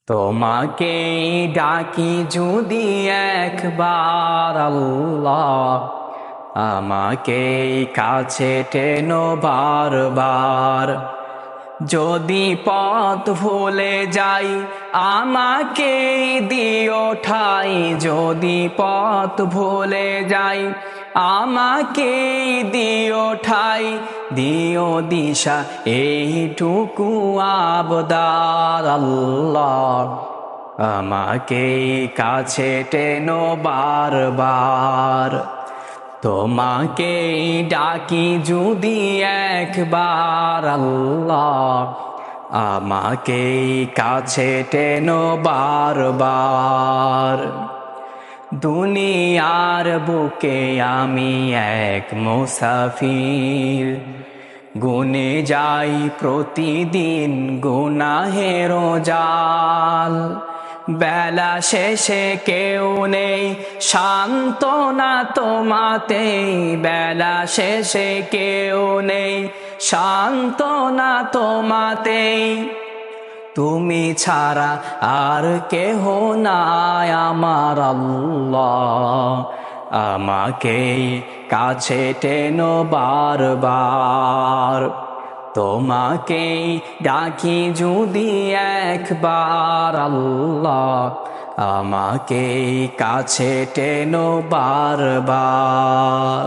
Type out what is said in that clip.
তোমাকে ডাকি যদি একবার আল্লাহ, আমাকে কাছে টেনো বারবার। যদি পথ ভুলে যাই আমাকে দিও ঠাই, যদি পথ ভুলে যাই আমাকে দিও ঠাই। দিও দিশা এইটুকু আবদার আল্লাহ, আমাকে কাছে টেনো বারবার। তোমাকে ডাকি যদি একবার আল্লাহ, আমাকে কাছে টেনো বারবার। দুনিয়ার বুকে আমি এক মুসাফির, গুনে যাই প্রতিদিন গুনাহের জাল। বেলা শেষে কেউ নেই সান্ত্বনা তোমাতে, বেলা শেষে কেউ নেই সান্ত্বনা তোমাতে। তুমি ছাড়া আর কেহ নাই আমার আল্লাহ, আমাকে কাছে টেনো বারবার। তোমাকে ডাকি যদি একবার আল্লাহ, আমাকে কাছে টেনো বারবার।